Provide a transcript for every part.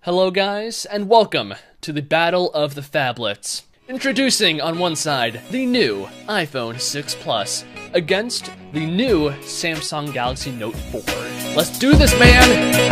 Hello guys, and welcome to the Battle of the Phablets. Introducing on one side, the new iPhone 6 Plus against the new Samsung Galaxy Note 4. Let's do this, man!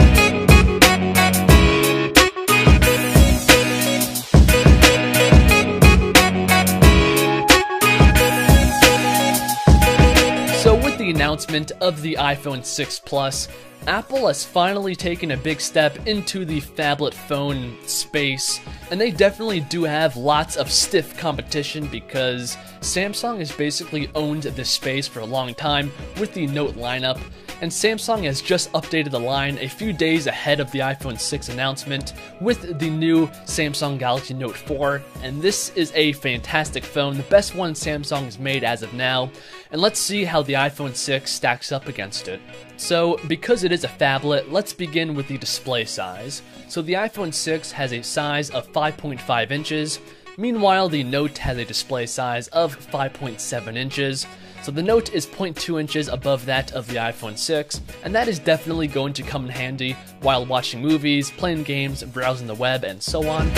So with the announcement of the iPhone 6 Plus, Apple has finally taken a big step into the phablet phone space, and they definitely do have lots of stiff competition because Samsung has basically owned this space for a long time with the Note lineup, and Samsung has just updated the line a few days ahead of the iPhone 6 announcement with the new Samsung Galaxy Note 4, and this is a fantastic phone, the best one Samsung has made as of now, and let's see how the iPhone 6 stacks up against it. So, because it is a phablet, let's begin with the display size. So the iPhone 6 has a size of 5.5 inches, meanwhile the Note has a display size of 5.7 inches. So the Note is 0.2 inches above that of the iPhone 6, and that is definitely going to come in handy while watching movies, playing games, browsing the web, and so on.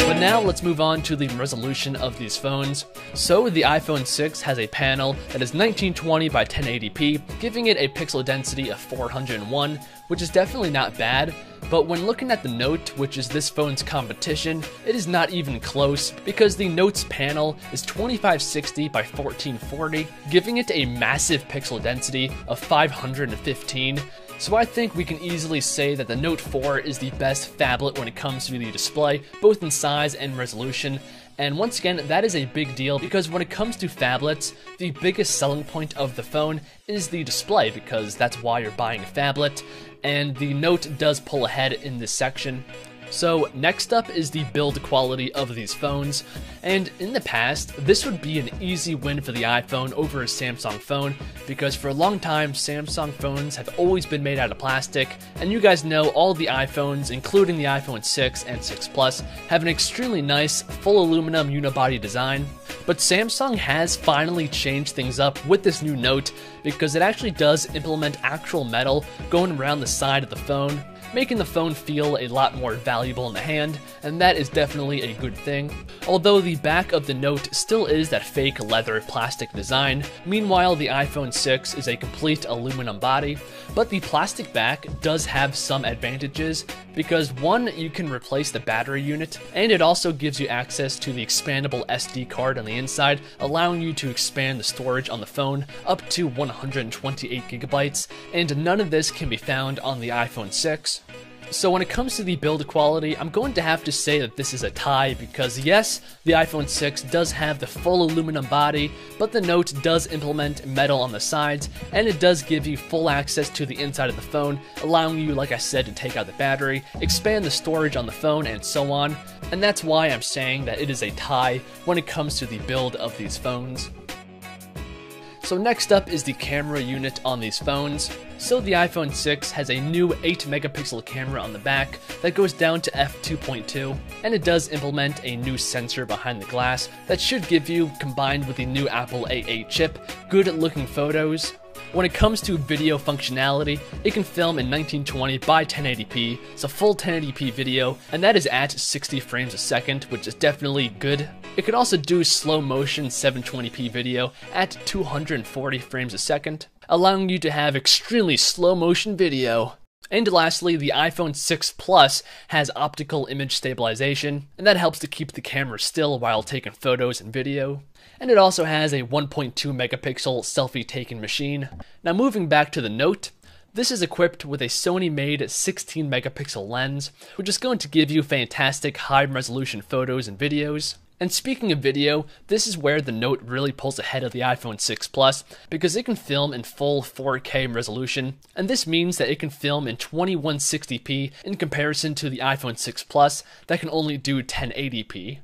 But now let's move on to the resolution of these phones. So the iPhone 6 has a panel that is 1920 by 1080p, giving it a pixel density of 401, which is definitely not bad. But when looking at the Note, which is this phone's competition, it is not even close because the Note's panel is 2560 by 1440, giving it a massive pixel density of 515. So I think we can easily say that the Note 4 is the best phablet when it comes to the display, both in size and resolution. And once again, that is a big deal because when it comes to phablets, the biggest selling point of the phone is the display because that's why you're buying a phablet, and the Note does pull ahead in this section. So next up is the build quality of these phones, and in the past, this would be an easy win for the iPhone over a Samsung phone, because for a long time, Samsung phones have always been made out of plastic, and you guys know all the iPhones, including the iPhone 6 and 6 Plus, have an extremely nice, full aluminum unibody design. But Samsung has finally changed things up with this new Note, because it actually does implement actual metal going around the side of the phone, making the phone feel a lot more valuable in the hand, and that is definitely a good thing. Although the back of the Note still is that fake leather plastic design, meanwhile the iPhone 6 is a complete aluminum body, but the plastic back does have some advantages because one, you can replace the battery unit, and it also gives you access to the expandable SD card on the inside, allowing you to expand the storage on the phone up to 128 gigabytes, and none of this can be found on the iPhone 6. So when it comes to the build quality, I'm going to have to say that this is a tie because yes, the iPhone 6 does have the full aluminum body, but the Note does implement metal on the sides, and it does give you full access to the inside of the phone, allowing you, like I said, to take out the battery, expand the storage on the phone, and so on. And that's why I'm saying that it is a tie when it comes to the build of these phones. So next up is the camera unit on these phones. So the iPhone 6 has a new 8 megapixel camera on the back that goes down to f2.2, and it does implement a new sensor behind the glass that should give you, combined with the new Apple A8 chip, good looking photos. When it comes to video functionality, it can film in 1920 by 1080p, so full 1080p video, and that is at 60 frames a second, which is definitely good. It could also do slow motion 720p video at 240 frames a second, allowing you to have extremely slow motion video. And lastly, the iPhone 6 Plus has optical image stabilization, and that helps to keep the camera still while taking photos and video. And it also has a 1.2 megapixel selfie taking machine. Now moving back to the Note, this is equipped with a Sony-made 16 megapixel lens, which is going to give you fantastic high-resolution photos and videos. And speaking of video, this is where the Note really pulls ahead of the iPhone 6 Plus because it can film in full 4K resolution, and this means that it can film in 2160p in comparison to the iPhone 6 Plus that can only do 1080p.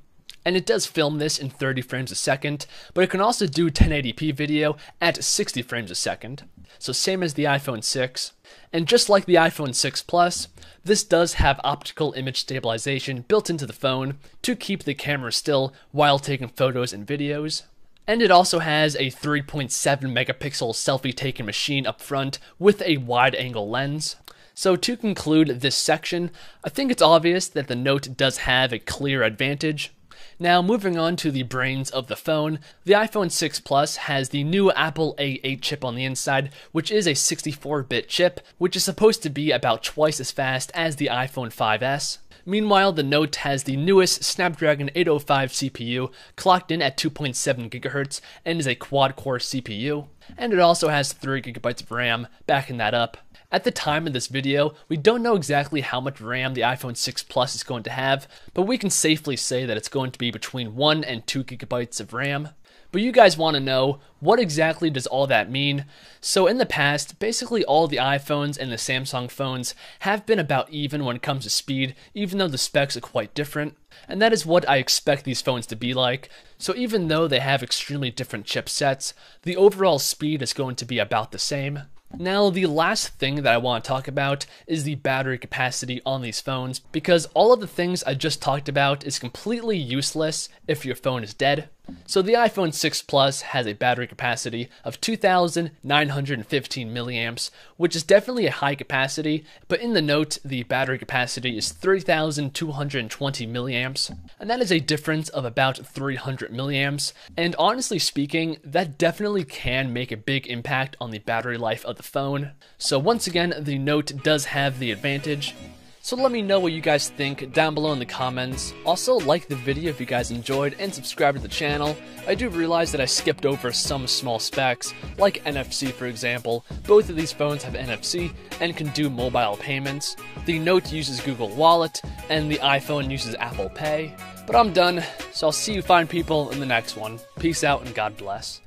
And it does film this in 30 frames a second, but it can also do 1080p video at 60 frames a second. So same as the iPhone 6. And just like the iPhone 6 Plus, this does have optical image stabilization built into the phone to keep the camera still while taking photos and videos. And it also has a 3.7 megapixel selfie taking machine up front with a wide angle lens. So to conclude this section, I think it's obvious that the Note does have a clear advantage. Now moving on to the brains of the phone, the iPhone 6 Plus has the new Apple A8 chip on the inside, which is a 64-bit chip, which is supposed to be about twice as fast as the iPhone 5S. Meanwhile, the Note has the newest Snapdragon 805 CPU, clocked in at 2.7 GHz, and is a quad-core CPU. And it also has 3 GB of RAM, backing that up. At the time of this video, we don't know exactly how much RAM the iPhone 6 Plus is going to have, but we can safely say that it's going to be between 1 and 2 GB of RAM. But you guys want to know, what exactly does all that mean? So in the past, basically all the iPhones and the Samsung phones have been about even when it comes to speed, even though the specs are quite different. And that is what I expect these phones to be like. So even though they have extremely different chipsets, the overall speed is going to be about the same. Now, the last thing that I want to talk about is the battery capacity on these phones, because all of the things I just talked about is completely useless if your phone is dead. So the iPhone 6 Plus has a battery capacity of 2,915 milliamps, which is definitely a high capacity, but in the Note, the battery capacity is 3,220 milliamps, and that is a difference of about 300 milliamps, and honestly speaking, that definitely can make a big impact on the battery life of the phone. So once again, the Note does have the advantage. So let me know what you guys think down below in the comments. Also, like the video if you guys enjoyed, and subscribe to the channel. I do realize that I skipped over some small specs, like NFC for example. Both of these phones have NFC and can do mobile payments. The Note uses Google Wallet, and the iPhone uses Apple Pay. But I'm done, so I'll see you fine people in the next one. Peace out and God bless.